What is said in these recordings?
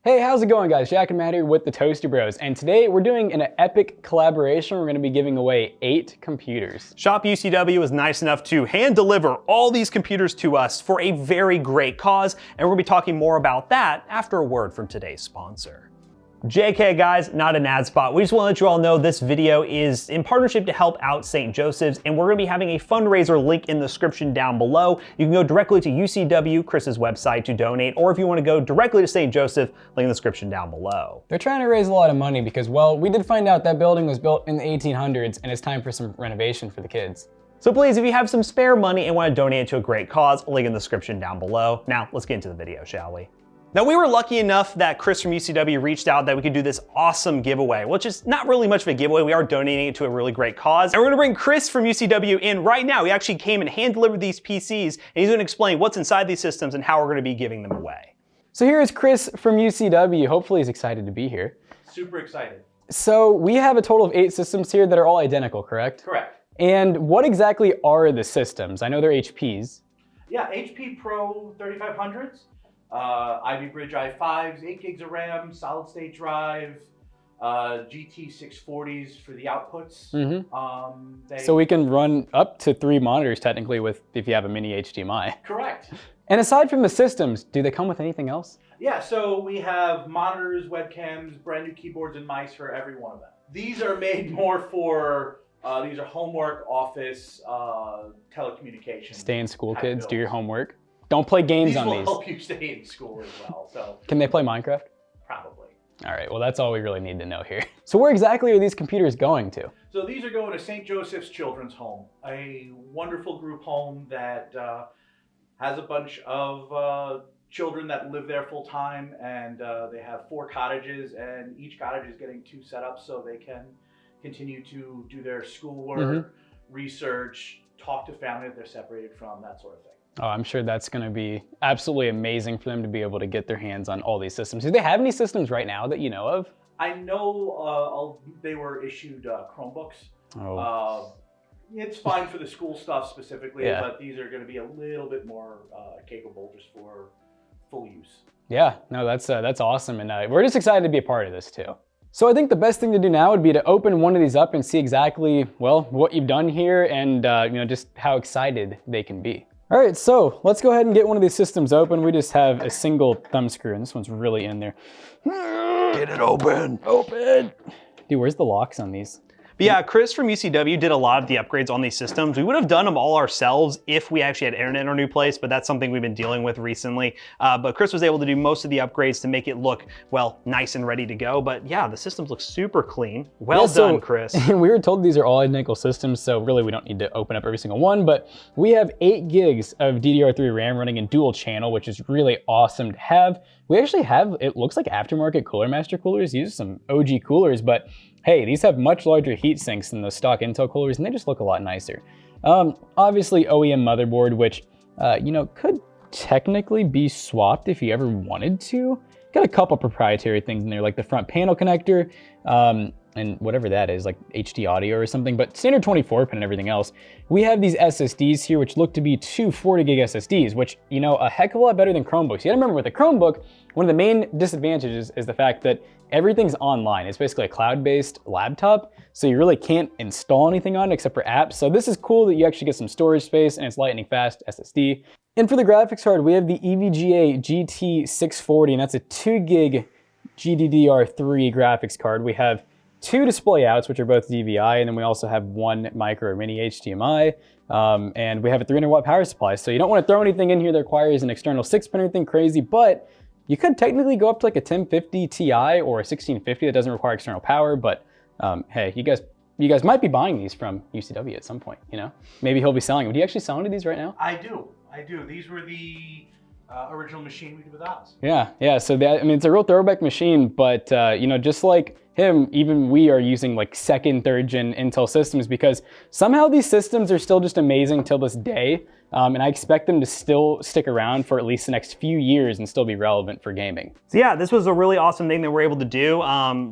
Hey, how's it going, guys? Jack and Matt here with the Toasty Bros, and today we're doing an epic collaboration. We're going to be giving away 8 computers. shopucw was nice enough to hand deliver all these computers to us for a very great cause, and we're going to be talking more about that after a word from today's sponsor. JK guys, not an ad spot. We just want to let you all know this video is in partnership to help out St. Joseph's, and we're going to be having a fundraiser link in the description down below. You can go directly to UCW, Chris's website, to donate, or if you want to go directly to St. Joseph, link in the description down below. They're trying to raise a lot of money because, well, we did find out that building was built in the 1800s and it's time for some renovation for the kids. So please, if you have some spare money and want to donate it to a great cause, link in the description down below. Now, let's get into the video, shall we? Now, we were lucky enough that Chris from UCW reached out that we could do this awesome giveaway, which is not really much of a giveaway. We are donating it to a really great cause. And we're gonna bring Chris from UCW in right now. He actually came and hand-delivered these PCs, and he's gonna explain what's inside these systems and how we're gonna be giving them away. So here is Chris from UCW. Hopefully he's excited to be here. Super excited. So we have a total of 8 systems here that are all identical, correct? Correct. And what exactly are the systems? I know they're HPs. Yeah, HP Pro 3500s. Ivy Bridge i5s, 8 gigs of RAM, solid state drive, GT 640s for the outputs. So we can run up to 3 monitors technically if you have a mini HDMI. Correct. And aside from the systems, do they come with anything else? Yeah, so we have monitors, webcams, brand new keyboards and mice for every one of them. These are made more for, these are homework, office, telecommunications. Stay in school, kids, do your homework. Don't play games on these. These will help you stay in school as well. So can they play Minecraft? Probably. All right, well, that's all we really need to know here. So where exactly are these computers going to? So these are going to St. Joseph's Children's Home, a wonderful group home that has a bunch of children that live there full time, and they have 4 cottages, and each cottage is getting 2 setups so they can continue to do their schoolwork, research, talk to family that they're separated from, that sort of thing. Oh, I'm sure that's going to be absolutely amazing for them to be able to get their hands on all these systems. Do they have any systems right now that you know of? I know they were issued Chromebooks. Oh. It's fine for the school stuff specifically, but these are going to be a little bit more capable just for full use. Yeah, no, that's awesome, and we're just excited to be a part of this too. So I think the best thing to do now would be to open one of these up and see exactly, well, what you've done here and you know, just how excited they can be. All right, so let's go ahead and get one of these systems open. We just have a single thumb screw, and this one's really in there. Get it open. Open. Dude, where's the locks on these? But yeah, Chris from UCW did a lot of the upgrades on these systems. We would have done them all ourselves if we actually had internet in our new place, but that's something we've been dealing with recently. But Chris was able to do most of the upgrades to make it look, well, nice and ready to go. But yeah, the systems look super clean. Well done, Chris. We were told these are all identical systems, so really we don't need to open up every single one, but we have 8 gigs of DDR3 RAM running in dual channel, which is really awesome to have. We actually have, it looks like aftermarket Cooler Master coolers. These are some OG coolers, but hey, these have much larger heat sinks than the stock Intel coolers, and they just look a lot nicer. Obviously OEM motherboard, which, you know, could technically be swapped if you ever wanted to. Got a couple proprietary things in there, like the front panel connector, and whatever that is, like HD audio or something, but standard 24 pin and everything else. We have these SSDs here, which look to be 2 40 gig SSDs, which, you know, a heck of a lot better than Chromebooks. You gotta remember with a Chromebook, one of the main disadvantages is the fact that everything's online. It's basically a cloud-based laptop, so you really can't install anything on it except for apps. So this is cool that you actually get some storage space and it's lightning fast SSD. And for the graphics card, we have the EVGA GT 640, and that's a 2 gig GDDR3 graphics card. We have 2 display outs, which are both DVI, and then we also have 1 micro or mini HDMI, and we have a 300 watt power supply. So you don't want to throw anything in here that requires an external 6-pin or anything crazy, but you could technically go up to like a 1050 Ti or a 1650 that doesn't require external power, but hey, you guys might be buying these from UCW at some point, you know? Maybe he'll be selling them. Do you actually sell any of these right now? I do. These were the original machine we did with Oz. Yeah, so that, I mean, it's a real throwback machine, but you know, just like him, even we are using like 2nd, 3rd gen Intel systems because somehow these systems are still just amazing till this day. And I expect them to still stick around for at least the next few years and still be relevant for gaming. So yeah, this was a really awesome thing that we're able to do.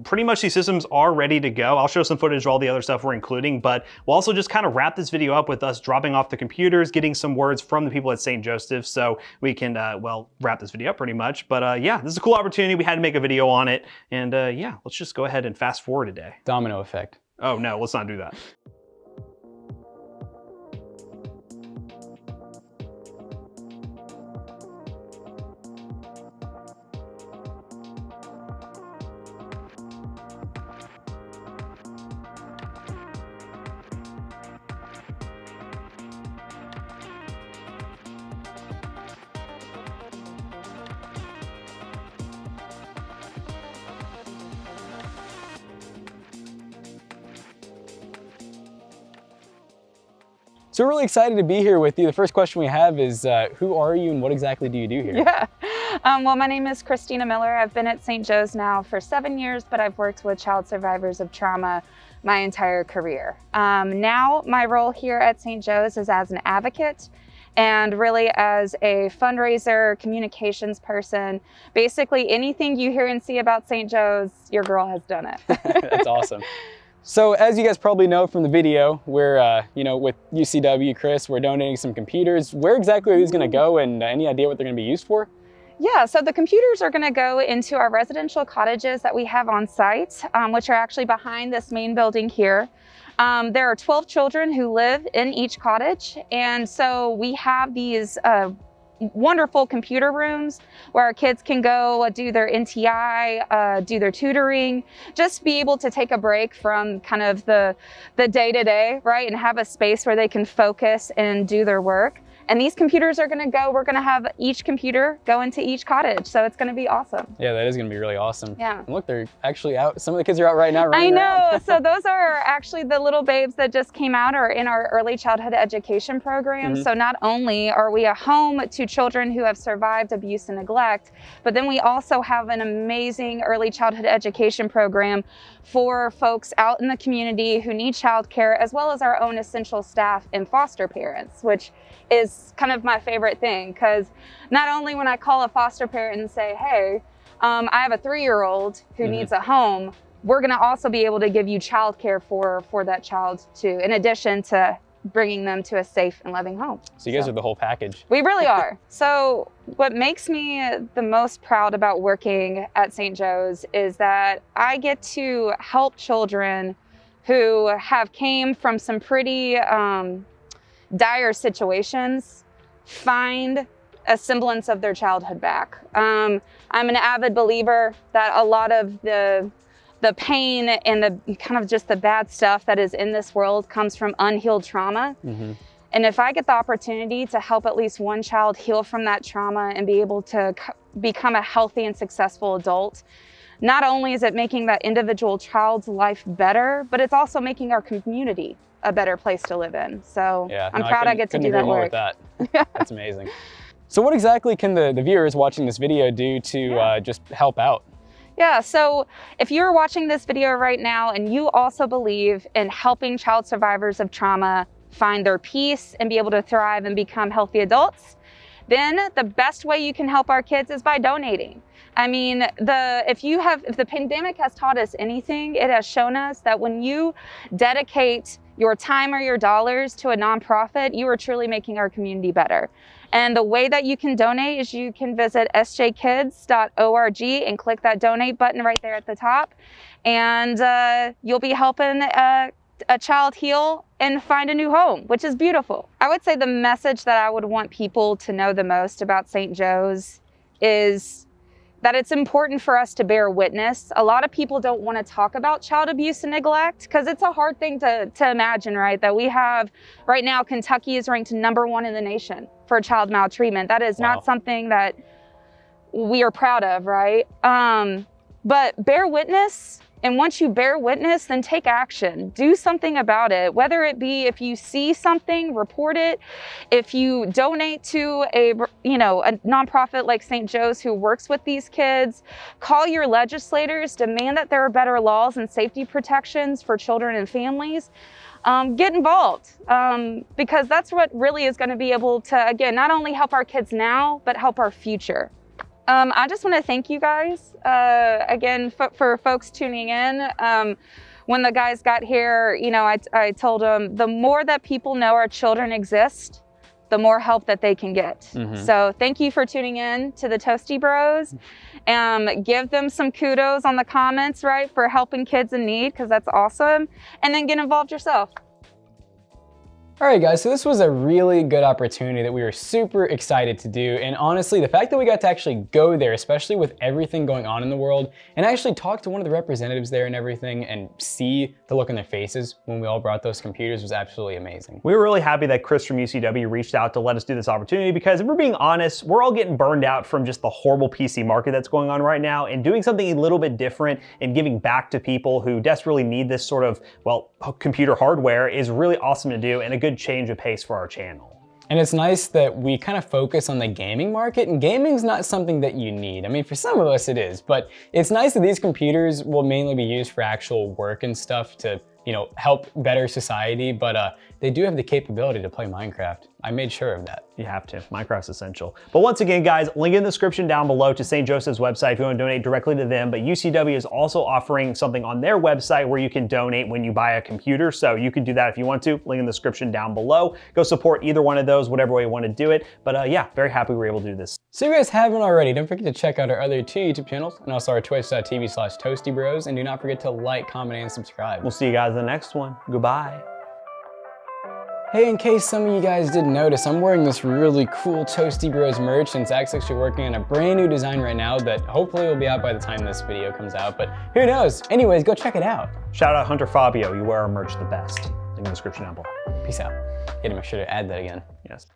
Pretty much these systems are ready to go. I'll show some footage of all the other stuff we're including, but we'll also just kind of wrap this video up with us dropping off the computers, getting some words from the people at St. Joseph's, so we can, well, wrap this video up pretty much. But yeah, this is a cool opportunity. We had to make a video on it. And yeah, let's just go ahead and fast forward today. Domino effect. Oh no, let's not do that. So we're really excited to be here with you. The first question we have is, who are you and what exactly do you do here? Yeah, well, my name is Christina Miller. I've been at St. Joe's now for 7 years, but I've worked with child survivors of trauma my entire career. Now my role here at St. Joe's is as an advocate and really as a fundraiser, communications person. Basically anything you hear and see about St. Joe's, your girl has done it. That's awesome. So as you guys probably know from the video, we're, you know, with UCW, Chris, we're donating some computers. Where exactly are these going to go, and any idea what they're going to be used for? Yeah, so the computers are going to go into our residential cottages that we have on site, which are actually behind this main building here. There are 12 children who live in each cottage, and so we have these wonderful computer rooms where our kids can go do their NTI, do their tutoring, just be able to take a break from kind of the day-to-day, right? And have a space where they can focus and do their work. And these computers are going to go, we're going to have each computer go into each cottage. So it's going to be awesome. Yeah, that is going to be really awesome. Yeah. And look, they're actually out. Some of the kids are out right now. I know. Around. So those are actually the little babes that just came out are in our early childhood education program. So not only are we a home to children who have survived abuse and neglect, but then we also have an amazing early childhood education program for folks out in the community who need childcare, as well as our own essential staff and foster parents, which is kind of my favorite thing, because not only when I call a foster parent and say, hey, I have a 3-year-old who needs a home, we're going to also be able to give you childcare for that child too, in addition to bringing them to a safe and loving home. So you guys are the whole package. We really are. So what makes me the most proud about working at St. Joe's is that I get to help children who have came from some pretty dire situations find a semblance of their childhood back. I'm an avid believer that a lot of the pain and the kind of just the bad stuff that is in this world comes from unhealed trauma. And if I get the opportunity to help at least one child heal from that trauma and be able to become a healthy and successful adult, not only is it making that individual child's life better, but it's also making our community a better place to live in. So yeah, I'm proud I get to do that work. With that. That's amazing. So what exactly can the viewers watching this video do to just help out? Yeah, so if you're watching this video right now and you also believe in helping child survivors of trauma find their peace and be able to thrive and become healthy adults, then the best way you can help our kids is by donating. I mean, if the pandemic has taught us anything, it has shown us that when you dedicate your time or your dollars to a nonprofit, you are truly making our community better. And the way that you can donate is you can visit sjkids.org and click that donate button right there at the top. And you'll be helping a child heal and find a new home, which is beautiful. I would say the message that I would want people to know the most about St. Joe's is that it's important for us to bear witness. A lot of people don't want to talk about child abuse and neglect because it's a hard thing to imagine, right? That we have, right now, Kentucky is ranked #1 in the nation for child maltreatment. That is not something that we are proud of, right? But bear witness. And once you bear witness, then take action. Do something about it. Whether it be if you see something, report it. If you donate to a nonprofit like St. Joe's who works with these kids, call your legislators, demand that there are better laws and safety protections for children and families. get involved, because that's what really is going to be able to, again, not only help our kids now, but help our future. I just want to thank you guys, again, for folks tuning in. When the guys got here, you know, I told them the more that people know our children exist, the more help that they can get. So thank you for tuning in to the Toasty Bros. Give them some kudos on the comments, right, for helping kids in need, because that's awesome. And then get involved yourself. All right, guys, so this was a really good opportunity that we were super excited to do. And honestly, the fact that we got to actually go there, especially with everything going on in the world, and actually talk to one of the representatives there and everything, and see the look on their faces when we all brought those computers was absolutely amazing. We were really happy that Chris from UCW reached out to let us do this opportunity, because if we're being honest, we're all getting burned out from just the horrible PC market that's going on right now, and doing something a little bit different and giving back to people who desperately need this sort of, well, computer hardware is really awesome to do, and a good change of pace for our channel. And it's nice that we kind of focus on the gaming market, and gaming's not something that you need. I mean, for some of us it is, but it's nice that these computers will mainly be used for actual work and stuff to, you know, help better society, but they do have the capability to play Minecraft. I made sure of that. You have to. Minecraft's essential. But once again, guys, link in the description down below to St. Joseph's website if you want to donate directly to them. But UCW is also offering something on their website where you can donate when you buy a computer. So you can do that if you want to. Link in the description down below. Go support either one of those, whatever way you want to do it. But yeah, very happy we were able to do this. So if you guys haven't already, don't forget to check out our other 2 YouTube channels and also our twitch.tv/toastybros. And do not forget to like, comment, and subscribe. We'll see you guys in the next one. Goodbye. Hey, in case some of you guys didn't notice, I'm wearing this really cool Toasty Bros merch, and Zach's actually working on a brand new design right now that hopefully will be out by the time this video comes out, but who knows? Anyways, go check it out. Shout out Hunter Fabio, you wear our merch the best. Link in the description down below. Peace out. Gotta make sure to add that again. Yes.